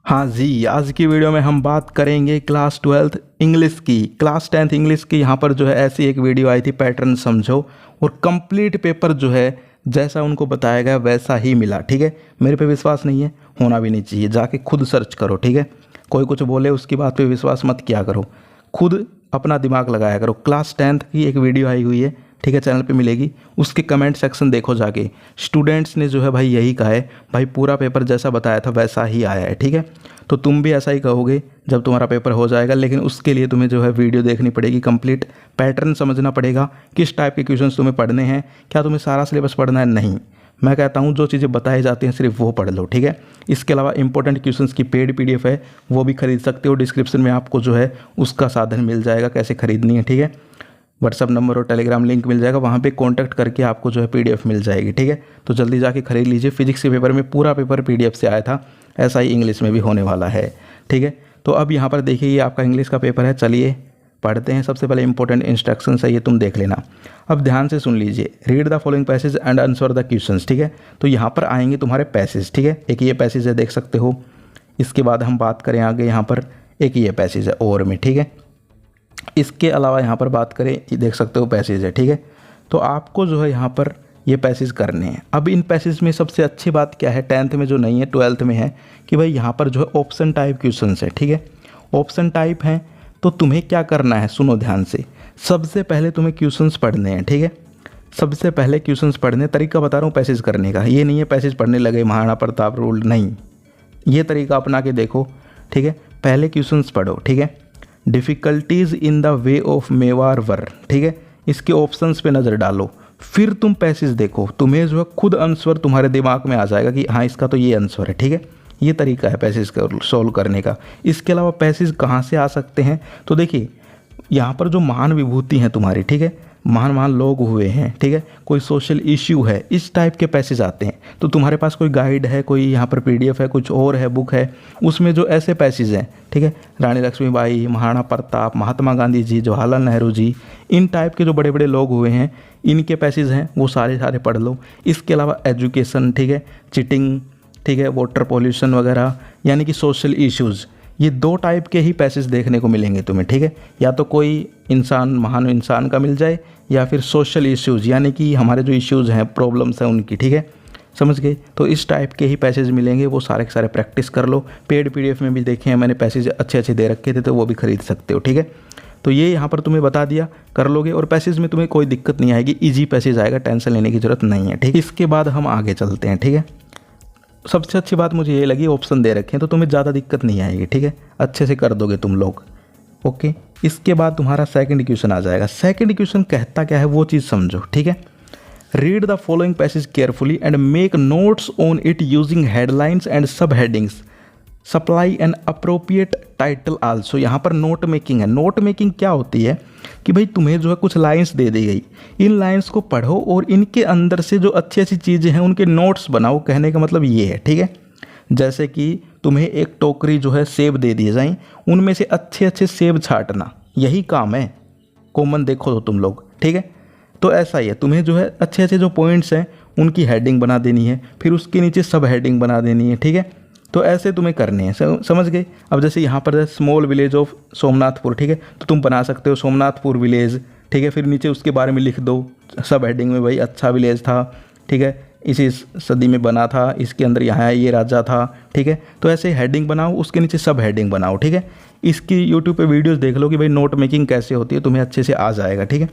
हाँ जी, आज की वीडियो में हम बात करेंगे क्लास 12th इंग्लिश की। क्लास 10th इंग्लिश की यहाँ पर जो है ऐसी एक वीडियो आई थी, पैटर्न समझो, और कंप्लीट पेपर जो है जैसा उनको बताया गया वैसा ही मिला। ठीक है, मेरे पे विश्वास नहीं है, होना भी नहीं चाहिए, जाके खुद सर्च करो। ठीक है, कोई कुछ बोले उसकी बात पे विश्वास मत किया करो, खुद अपना दिमाग लगाया करो। क्लास 10th की एक वीडियो आई हुई है, ठीक है, चैनल पे मिलेगी, उसके कमेंट सेक्शन देखो जाके। स्टूडेंट्स ने जो है भाई यही कहा है, भाई पूरा पेपर जैसा बताया था वैसा ही आया है। ठीक है, तो तुम भी ऐसा ही कहोगे जब तुम्हारा पेपर हो जाएगा, लेकिन उसके लिए तुम्हें जो है वीडियो देखनी पड़ेगी, कंप्लीट पैटर्न समझना पड़ेगा, किस टाइप के क्वेश्चंस तुम्हें पढ़ने हैं, क्या तुम्हें सारा सिलेबस पढ़ना है। नहीं, मैं कहता हूँ जो चीज़ें बताई जाती हैं सिर्फ वो पढ़ लो। ठीक है, इसके अलावा इंपॉर्टेंट क्वेश्चंस की पेड पीडीएफ है, वो भी खरीद सकते हो। डिस्क्रिप्शन में आपको जो है उसका साधन मिल जाएगा, कैसे खरीदनी है। ठीक है, व्हाट्सअप नंबर और टेलीग्राम लिंक मिल जाएगा, वहाँ पे कांटेक्ट करके आपको जो है पीडीएफ मिल जाएगी। ठीक है, तो जल्दी जाके खरीद लीजिए। फिजिक्स के पेपर में पूरा पेपर पीडीएफ से आया था, ऐसा ही इंग्लिश में भी होने वाला है। ठीक है, तो अब यहाँ पर देखिए ये आपका इंग्लिश का पेपर है, चलिए पढ़ते हैं। सबसे पहले इंपॉर्टेंट इंस्ट्रक्शंस है, ये तुम देख लेना। अब ध्यान से सुन लीजिए, read the following passage and answer the questions. ठीक है, तो यहाँ पर आएंगे तुम्हारे पैसेज। ठीक है, एक ये पैसेज है, देख सकते हो। इसके बाद हम बात करें आगे, यहाँ पर एक ये पैसेज है और में। ठीक है, इसके अलावा यहाँ पर बात करें, ये देख सकते हो पैसेज है। ठीक है, तो आपको जो है यहाँ पर ये पैसेज करने हैं। अब इन पैसेज में सबसे अच्छी बात क्या है, 10th में जो नहीं है 12th में है, कि भाई यहाँ पर जो है ऑप्शन टाइप क्वेश्चंस है। ठीक है, ऑप्शन टाइप हैं, तो तुम्हें क्या करना है, सुनो ध्यान से। सबसे पहले तुम्हें क्वेश्चंस पढ़ने हैं। ठीक है, सबसे पहले क्वेश्चंस पढ़ने, तरीका बता रहा हूँ पैसेज करने का। ये नहीं है पैसेज पढ़ने लगे महाराणा प्रताप रूल, नहीं, ये तरीका अपना के देखो। ठीक है, पहले क्वेश्चंस पढ़ो। ठीक है, difficulties in the way of Mewar war. ठीक है, इसके ऑप्शंस पे नज़र डालो, फिर तुम पैसेज देखो, तुम्हें जो है खुद आंसर तुम्हारे दिमाग में आ जाएगा कि हाँ इसका तो ये आंसर है। ठीक है, ये तरीका है पैसेज का सॉल्व करने का। इसके अलावा पैसेज कहाँ से आ सकते हैं, तो देखिए यहाँ पर जो महान विभूति हैं तुम्हारी, ठीक है, महान महान लोग हुए हैं, ठीक है, कोई सोशल इश्यू है, इस टाइप के पैसेज आते हैं। तो तुम्हारे पास कोई गाइड है, कोई यहाँ पर पीडीएफ है, कुछ और है, बुक है, उसमें जो ऐसे पैसेज हैं, ठीक है, रानी लक्ष्मीबाई, महाराणा प्रताप, महात्मा गांधी जी, जवाहरलाल नेहरू जी, इन टाइप के जो बड़े बड़े लोग हुए हैं, इनके पैसेज हैं, वो सारे सारे पढ़ लो। इसके अलावा एजुकेशन, ठीक है, चीटिंग, ठीक है, वाटर पॉल्यूशन वगैरह, यानी कि सोशल इश्यूज़, ये दो टाइप के ही पैसेज देखने को मिलेंगे तुम्हें। ठीक है, या तो कोई इंसान, महान इंसान का मिल जाए, या फिर सोशल इश्यूज़, यानी कि हमारे जो इश्यूज़ हैं, प्रॉब्लम्स हैं उनकी। ठीक है, समझ गए, तो इस टाइप के ही पैसेज मिलेंगे, वो सारे के सारे प्रैक्टिस कर लो। पेड पीडीएफ में भी देखे हैं मैंने, पैसेज अच्छे अच्छे दे रखे थे, तो वो भी खरीद सकते हो। ठीक है, तो ये यहाँ पर तुम्हें बता दिया, कर लोगे, और पैसेज में तुम्हें कोई दिक्कत नहीं आएगी, ईजी पैसेज आएगा, टेंशन लेने की जरूरत नहीं है। ठीक है, इसके बाद हम आगे चलते हैं। ठीक है, सबसे अच्छी बात मुझे ये लगी, ऑप्शन दे रखे हैं, तो तुम्हें ज़्यादा दिक्कत नहीं आएगी। ठीक है, अच्छे से कर दोगे तुम लोग। ओके, इसके बाद तुम्हारा सेकंड क्वेश्चन आ जाएगा। सेकंड क्वेश्चन कहता क्या है वो चीज़ समझो। ठीक है, read the following passage carefully and make notes on it using headlines and subheadings, supply an appropriate title also. यहाँ पर नोट मेकिंग है। नोट मेकिंग क्या होती है कि भाई तुम्हें जो है कुछ लाइंस दे दी गई, इन लाइंस को पढ़ो और इनके अंदर से जो अच्छी अच्छी चीज़ें हैं उनके नोट्स बनाओ। कहने का मतलब ये है। ठीक है, जैसे कि तुम्हें एक टोकरी जो है सेब दे दिए जाएं, उनमें से अच्छे अच्छे सेब छांटना, यही काम है। कॉमन देखो तो तुम लोग। ठीक है, तो ऐसा ही है, तुम्हें जो है अच्छे अच्छे जो पॉइंट्स हैं उनकी हेडिंग बना देनी है, फिर उसके नीचे सब हेडिंग बना देनी है। ठीक है, तो ऐसे तुम्हें करने हैं, समझ गए। अब जैसे यहाँ पर है स्मॉल विलेज ऑफ सोमनाथपुर, ठीक है, तो तुम बना सकते हो सोमनाथपुर विलेज। ठीक है, फिर नीचे उसके बारे में लिख दो सब हेडिंग में, भाई अच्छा विलेज था, ठीक है, इसी सदी में बना था, इसके अंदर यहाँ ये राजा था। ठीक है, तो ऐसे हेडिंग बनाओ, उसके नीचे सब हेडिंग बनाओ। ठीक है, इसकी यूट्यूब पे वीडियोस देख लो कि भाई नोट मेकिंग कैसे होती है, तुम्हें अच्छे से आ जाएगा। ठीक है,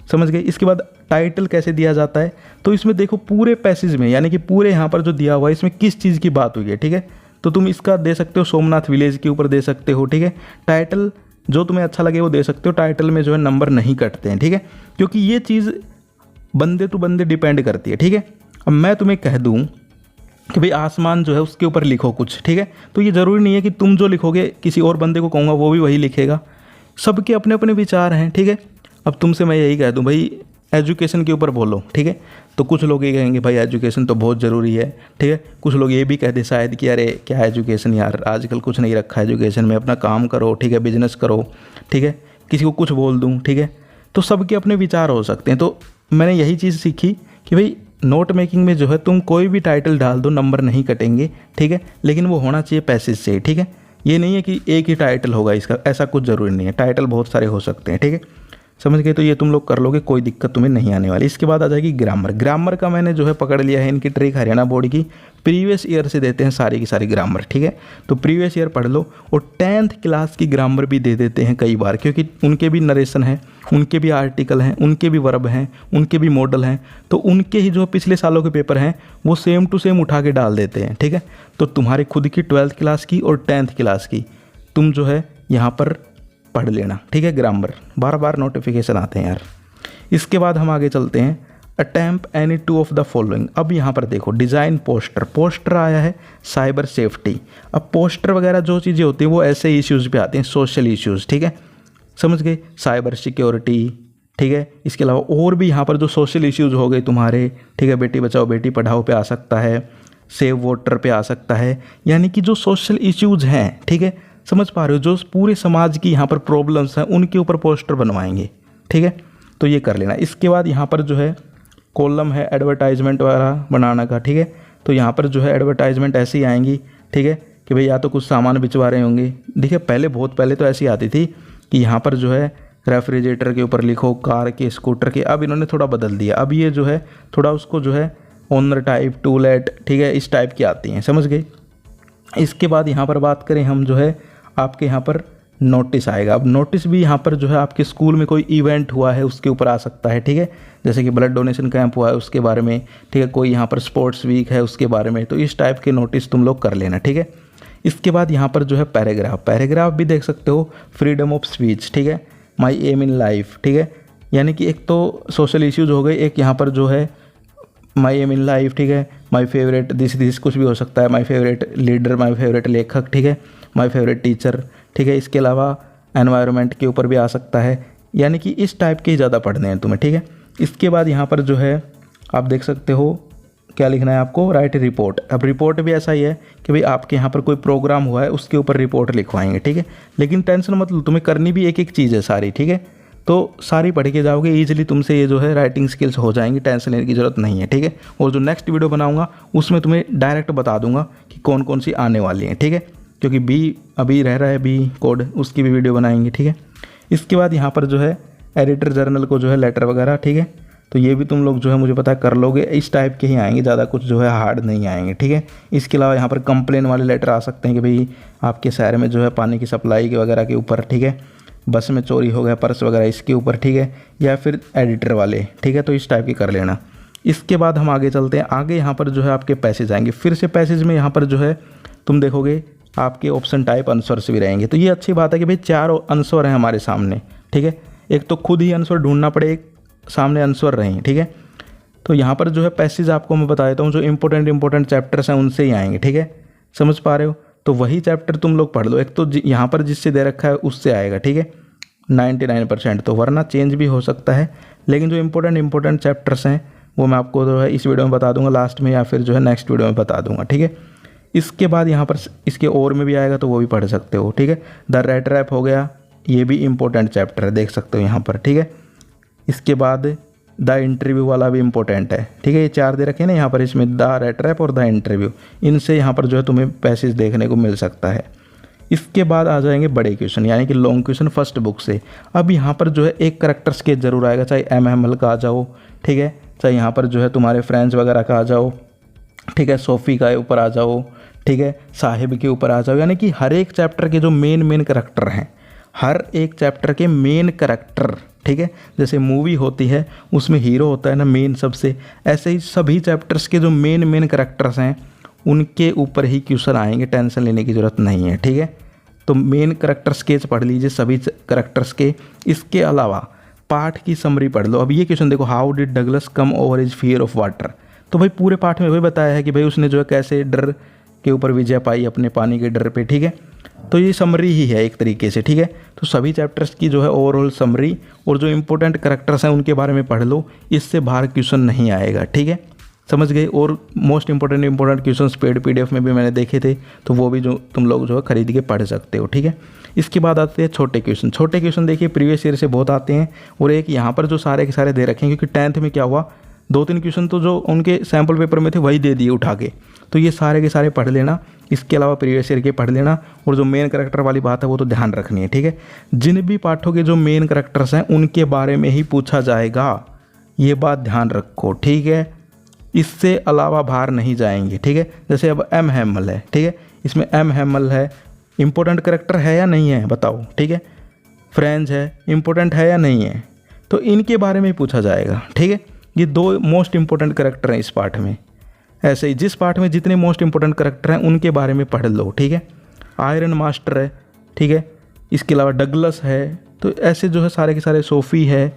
समझ गए। इसके बाद टाइटल कैसे दिया जाता है, तो इसमें देखो पूरे पैसेज में, यानी कि पूरे यहाँ पर जो दिया हुआ है इसमें किस चीज़ की बात हुई है। ठीक है, तो तुम इसका दे सकते हो सोमनाथ विलेज के ऊपर दे सकते हो। ठीक है, टाइटल जो तुम्हें अच्छा लगे वो दे सकते हो। टाइटल में जो है नंबर नहीं कटते हैं। ठीक है, क्योंकि ये चीज़ बंदे टू बंदे डिपेंड करती है। ठीक है, अब मैं तुम्हें कह दूं कि भाई आसमान जो है उसके ऊपर लिखो कुछ, ठीक है, तो ये ज़रूरी नहीं है कि तुम जो लिखोगे किसी और बंदे को कहूँगा वो भी वही लिखेगा। सबके अपने अपने विचार हैं। ठीक है, अब तुमसे मैं यही कह दूँ भाई एजुकेशन के ऊपर बोलो, ठीक है, तो कुछ लोग ये कहेंगे भाई एजुकेशन तो बहुत ज़रूरी है। ठीक है, कुछ लोग ये भी कह दे शायद कि अरे क्या एजुकेशन यार, आजकल कुछ नहीं रखा है एजुकेशन में, अपना काम करो, ठीक है, बिजनेस करो। ठीक है, किसी को कुछ बोल दूँ। ठीक है, तो सबके अपने विचार हो सकते हैं। तो मैंने यही चीज़ सीखी कि भाई नोट मेकिंग में जो है तुम कोई भी टाइटल डाल दो, नंबर नहीं कटेंगे, ठीक है, लेकिन वो होना चाहिए पैसेज से, ठीक है। ये नहीं है कि एक ही टाइटल होगा इसका, ऐसा कुछ ज़रूरी नहीं है, टाइटल बहुत सारे हो सकते हैं, ठीक है, समझ गए। तो ये तुम लोग कर लोगे, कोई दिक्कत तुम्हें नहीं आने वाली। इसके बाद आ जाएगी ग्रामर। ग्रामर का मैंने जो है पकड़ लिया है, इनकी ट्रिक हरियाणा बोर्ड की प्रीवियस ईयर से देते हैं सारी की सारी ग्रामर, ठीक है। तो प्रीवियस ईयर पढ़ लो, और 10th क्लास की ग्रामर भी दे देते हैं कई बार, क्योंकि उनके भी नरेशन है, उनके भी आर्टिकल हैं, उनके भी वर्ब हैं, उनके भी मॉडल हैं, तो उनके ही जो पिछले सालों के पेपर हैं वो सेम टू सेम उठा के डाल देते हैं, ठीक है। तो तुम्हारी खुद की 12th क्लास की और 10th क्लास की तुम जो है यहाँ पर पढ़ लेना, ठीक है। ग्रामर बार बार नोटिफिकेशन आते हैं यार। इसके बाद हम आगे चलते हैं, attempt any two of the following. अब यहाँ पर देखो, डिज़ाइन पोस्टर, पोस्टर आया है साइबर सेफ्टी। अब पोस्टर वगैरह जो चीज़ें होती हैं वो ऐसे इश्यूज़ पे आते हैं, सोशल इश्यूज़, ठीक है, समझ गए, साइबर सिक्योरिटी, ठीक है। इसके अलावा और भी यहाँ पर जो सोशल इश्यूज़ हो गए तुम्हारे, ठीक है, बेटी बचाओ बेटी पढ़ाओ पे आ सकता है, सेव वाटर पे आ सकता है, यानी कि जो सोशल इश्यूज़ हैं, ठीक है, समझ पा रहे हो, जो पूरे समाज की यहाँ पर प्रॉब्लम्स हैं उनके ऊपर पोस्टर बनवाएंगे, ठीक है। तो ये कर लेना। इसके बाद यहाँ पर जो है कॉलम है एडवर्टाइजमेंट वगैरह बनाना का, ठीक है। तो यहाँ पर जो है एडवर्टाइजमेंट ऐसी ही आएंगी, ठीक है, कि भाई या तो कुछ सामान बिचवा रहे होंगे। देखिए पहले, बहुत पहले तो ऐसी आती थी कि यहाँ पर जो है रेफ्रिजरेटर के ऊपर लिखो, कार के, स्कूटर के। अब इन्होंने थोड़ा बदल दिया, अब ये जो है थोड़ा उसको जो है ओनर टाइप, टू लेट, ठीक है, इस टाइप की आती हैं, समझ गए। इसके बाद यहाँ पर बात करें हम, जो है आपके यहाँ पर नोटिस आएगा। अब नोटिस भी यहाँ पर जो है आपके स्कूल में कोई इवेंट हुआ है उसके ऊपर आ सकता है, ठीक है, जैसे कि ब्लड डोनेशन कैंप हुआ है उसके बारे में, ठीक है, कोई यहाँ पर स्पोर्ट्स वीक है उसके बारे में। तो इस टाइप के नोटिस तुम लोग कर लेना, ठीक है। इसके बाद यहाँ पर जो है पैराग्राफ, पैराग्राफ भी देख सकते हो, फ्रीडम ऑफ स्पीच, ठीक है, माई एम इन लाइफ, ठीक है, यानी कि एक तो सोशल इश्यूज हो गए, एक यहाँ पर जो है माई एम इन लाइफ, ठीक है, माई फेवरेट दिस कुछ भी हो सकता है, my favourite leader, my favourite लेखक, ठीक है, माई फेवरेट टीचर, ठीक है। इसके अलावा एनवायरनमेंट के ऊपर भी आ सकता है, यानी कि इस टाइप के ही ज़्यादा पढ़ने हैं तुम्हें, ठीक है। इसके बाद यहाँ पर जो है आप देख सकते हो क्या लिखना है आपको, राइट रिपोर्ट। अब रिपोर्ट भी ऐसा ही है कि भाई आपके यहाँ पर कोई प्रोग्राम हुआ है उसके ऊपर रिपोर्ट लिखवाएंगे, ठीक है। लेकिन टेंशन मत लो, तुम्हें करनी भी एक एक चीज़ है सारी, ठीक है। तो सारी पढ़ के जाओगे ईजिली, तुमसे ये जो है राइटिंग स्किल्स हो जाएंगी, टेंशन लेने की ज़रूरत नहीं है, ठीक है। और जो नेक्स्ट वीडियो बनाऊंगा उसमें तुम्हें डायरेक्ट बता दूंगा कि कौन कौन सी आने वाली हैं, ठीक है, क्योंकि बी अभी रह रहा है, बी कोड, उसकी भी वीडियो बनाएंगे, ठीक है। इसके बाद यहाँ पर जो है एडिटर जर्नल को जो है लेटर वगैरह, ठीक है, तो ये भी तुम लोग जो है मुझे पता है कर लोगे, इस टाइप के ही आएंगे, ज़्यादा कुछ जो है हार्ड नहीं आएंगे, ठीक है। इसके अलावा यहाँ पर कंप्लेन वाले लेटर आ सकते हैं कि भाई आपके शहर में जो है पानी की सप्लाई के वगैरह के ऊपर, ठीक है, बस में चोरी हो गया पर्स वगैरह इसके ऊपर, ठीक है, या फिर एडिटर वाले, ठीक है। तो इस टाइप के कर लेना। इसके बाद हम आगे चलते हैं, आगे यहाँ पर जो है आपके पैसेज आएंगे, फिर से पैसेज में यहाँ पर जो है तुम देखोगे आपके ऑप्शन टाइप आंसर्स भी रहेंगे। तो ये अच्छी बात है कि भाई 4 आंसर हैं हमारे सामने, ठीक है, एक तो खुद ही आंसर ढूंढना पड़े, एक सामने आंसर रहें, ठीक है। तो यहाँ पर जो है पैसेज आपको मैं बता देता हूँ, जो इंपॉर्टेंट चैप्टर्स हैं उनसे ही आएंगे, ठीक है, समझ पा रहे हो। तो वही चैप्टर तुम लोग पढ़ लो, एक तो यहाँ पर जिससे दे रखा है उससे आएगा, ठीक है, 99%, तो वरना चेंज भी हो सकता है। लेकिन जो इंपॉर्टेंट चैप्टर्स हैं वो मैं आपको जो है इस वीडियो में बता दूंगा लास्ट में, या फिर जो है नेक्स्ट वीडियो में बता दूंगा, ठीक है। इसके बाद यहाँ पर इसके और में भी आएगा तो वो भी पढ़ सकते हो, ठीक है। द रेट रैप हो गया, ये भी इंपॉर्टेंट चैप्टर है, देख सकते हो यहाँ पर, ठीक है। इसके बाद द इंटरव्यू वाला भी इंपॉर्टेंट है, ठीक है, ये 4 दे रखे हैं ना यहाँ पर, इसमें द रेट रैप और द इंटरव्यू, इनसे यहाँ पर जो है तुम्हें पैसेज देखने को मिल सकता है। इसके बाद आ जाएंगे बड़े क्वेश्चन, यानी कि लॉन्ग क्वेश्चन फर्स्ट बुक से। अब यहाँ पर जो है एक करेक्टर स्केच जरूर आएगा, चाहे MML का आ जाओ, ठीक है, चाहे यहाँ पर जो है तुम्हारे फ्रेंड्स वगैरह का आ जाओ, ठीक है, सोफ़ी का ऊपर आ जाओ, ठीक है, साहिब के ऊपर आ जाओ, यानी कि हर एक चैप्टर के जो मेन करेक्टर हैं, हर एक चैप्टर के मेन करेक्टर, ठीक है, जैसे मूवी होती है उसमें हीरो होता है ना मेन सबसे, ऐसे ही सभी चैप्टर्स के जो मेन करेक्टर्स हैं उनके ऊपर ही क्वेश्चन आएंगे, टेंशन लेने की ज़रूरत नहीं है, ठीक है। तो मेन करेक्टर स्केच पढ़ लीजिए सभी करेक्टर्स के। इसके अलावा पाठ की समरी पढ़ लो। अब ये क्वेश्चन देखो, how did Douglas come over his fear of water. तो भाई पूरे पाठ में वही बताया है कि भाई उसने जो है कैसे डर के ऊपर विजय पाई अपने पानी के डर पे, ठीक है। तो ये समरी ही है एक तरीके से, ठीक है। तो सभी चैप्टर्स की जो है ओवरऑल समरी और जो इंपॉर्टेंट करेक्टर्स हैं उनके बारे में पढ़ लो, इससे बाहर क्वेश्चन नहीं आएगा, ठीक है, समझ गए। और most important questions paid PDF में भी मैंने देखे थे, तो वो भी जो तुम लोग जो है खरीद के पढ़ सकते हो, ठीक है। इसके बाद आते हैं छोटे क्वेश्चन। छोटे क्वेश्चन देखिए प्रीवियस ईयर से बहुत आते हैं, और एक यहाँ पर जो सारे के सारे दे रखे हैं, क्योंकि 10th में क्या हुआ, 2-3 क्वेश्चन तो जो उनके सैम्पल पेपर में थे वही दे दिए उठा के। तो ये सारे के सारे पढ़ लेना, इसके अलावा प्रीवियस ईयर के पढ़ लेना, और जो मेन कैरेक्टर वाली बात है वो तो ध्यान रखनी है, ठीक है। जिन भी पाठों के जो मेन कैरेक्टर्स हैं उनके बारे में ही पूछा जाएगा, ये बात ध्यान रखो, ठीक है। इससे अलावा बाहर नहीं जाएंगे, ठीक है। जैसे अब एम हैमल है, ठीक है, इसमें एम हैमल है, इंपॉर्टेंट कैरेक्टर है या नहीं है बताओ, ठीक है। फ्रेंच है, इंपॉर्टेंट है या नहीं है, तो इनके बारे में ही पूछा जाएगा, ठीक है। ये 2 मोस्ट इंपॉर्टेंट कैरेक्टर हैं इस पाठ में। ऐसे ही जिस पाठ में जितने मोस्ट इंपॉर्टेंट कैरेक्टर हैं उनके बारे में पढ़ लो, ठीक है। आयरन मास्टर है, ठीक है, इसके अलावा डगलस है, तो ऐसे जो है सारे के सारे, सोफ़ी है,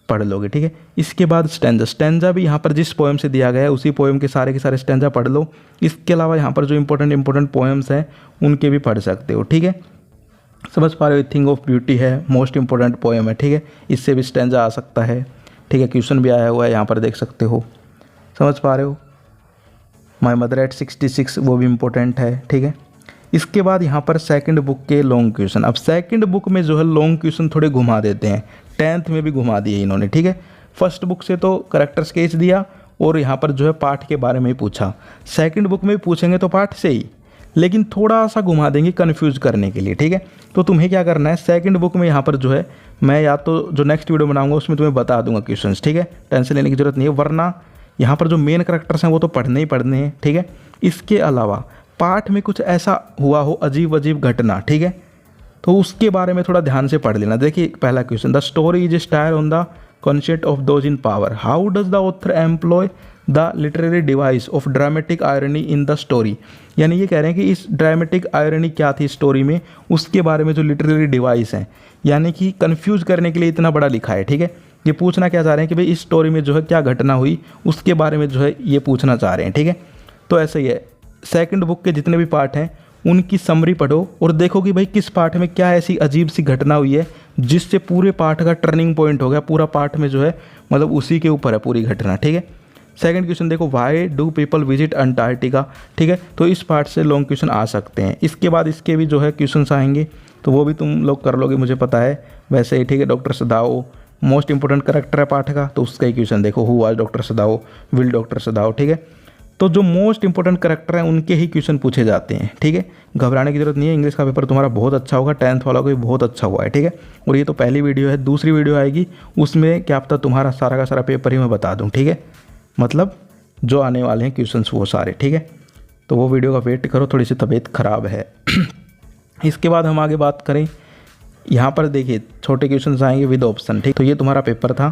पढ़ लोगे, ठीक है। इसके बाद स्टैंजा भी यहाँ पर जिस पोएम से दिया गया है उसी पोएम के सारे स्टैंजा पढ़ लो। इसके अलावा यहाँ पर जो इंपॉर्टेंट पोएम्स हैं उनके भी पढ़ सकते हो, ठीक है। समझ पा रहे हो, थिंग ऑफ ब्यूटी है, मोस्ट इंपॉर्टेंट पोएम है, ठीक है, इससे भी स्टैंजा आ सकता है, ठीक है। क्वेश्चन भी आया हुआ है यहाँ पर देख सकते हो, समझ पा रहे हो। माई मदर एट 66 वो भी इम्पोर्टेंट है, ठीक है। इसके बाद यहाँ पर सेकंड बुक के लॉन्ग क्वेश्चन। अब सेकंड बुक में जो है लॉन्ग क्वेश्चन थोड़े घुमा देते हैं, 10th में भी घुमा दिए इन्होंने, ठीक है। फर्स्ट बुक से तो करेक्टर स्केच दिया और यहाँ पर जो है पाठ के बारे में ही पूछा। सेकंड बुक में भी पूछेंगे तो पाठ से ही, लेकिन थोड़ा सा घुमा देंगे कन्फ्यूज़ करने के लिए, ठीक है। तो तुम्हें क्या करना है, सेकंड बुक में यहाँ पर जो है मैं या तो जो नेक्स्ट वीडियो बनाऊंगा उसमें तुम्हें बता दूंगा क्वेश्चंस, ठीक है, टेंशन लेने की जरूरत नहीं है। वरना यहाँ पर जो मेन करेक्टर्स हैं वो तो पढ़ने ही पढ़ने हैं, ठीक है। इसके अलावा पाठ में कुछ ऐसा हुआ हो अजीब अजीब घटना, ठीक है, तो उसके बारे में थोड़ा ध्यान से पढ़ लेना। देखिए पहला question, the story is satire on the concept of those in power, how does the author employ the literary device of dramatic irony in the story. यानी ये कह रहे हैं कि इस ड्रामेटिक आयरनी क्या थी स्टोरी में, उसके बारे में जो लिटरेरी डिवाइस हैं, यानी कि कन्फ्यूज़ करने के लिए इतना बड़ा लिखा है, ठीक है। ये पूछना क्या चाह रहे हैं कि भाई इस स्टोरी में जो है क्या घटना हुई उसके बारे में जो है ये पूछना चाह रहे हैं, ठीक है। तो ऐसे ही है, सेकंड बुक के जितने भी पार्ट हैं उनकी समरी पढ़ो और देखो कि भाई किस पार्ट में क्या ऐसी अजीब सी घटना हुई है जिससे पूरे पार्ट का टर्निंग पॉइंट हो गया। पूरा पार्ट में जो है मतलब उसी के ऊपर है पूरी घटना, ठीक है। सेकंड क्वेश्चन देखो, why do people visit Antarctica, ठीक है, तो इस पार्ट से लॉन्ग क्वेश्चन आ सकते हैं। इसके बाद इसके भी जो है क्वेश्चंस आएंगे तो वो भी तुम लोग कर लोगे, मुझे पता है वैसे ही, ठीक है। डॉक्टर सदाओ मोस्ट इंपॉर्टेंट कैरेक्टर है पाठ का, तो उसका ही क्वेश्चन देखो, who was doctor Sadao, will doctor सदाओ, ठीक है। तो जो मोस्ट इंपॉर्टेंट कैरेक्टर हैं उनके ही क्वेश्चन पूछे जाते हैं, ठीक है। घबराने की जरूरत नहीं है, इंग्लिश का पेपर तुम्हारा बहुत अच्छा होगा, 10th वाला को भी बहुत अच्छा हुआ है, ठीक है। और ये तो पहली वीडियो है, दूसरी वीडियो आएगी उसमें क्या पता तुम्हारा सारा का सारा पेपर ही मैं बता दूँ, ठीक है, मतलब जो आने वाले हैं क्वेश्चंस वो सारे, ठीक है। तो वो वीडियो का वेट करो, थोड़ी सी तबीयत ख़राब है। इसके बाद हम आगे बात करें, यहाँ पर देखिए छोटे क्वेश्चंस आएंगे विद ऑप्शन, ठीक। तो ये तुम्हारा पेपर था,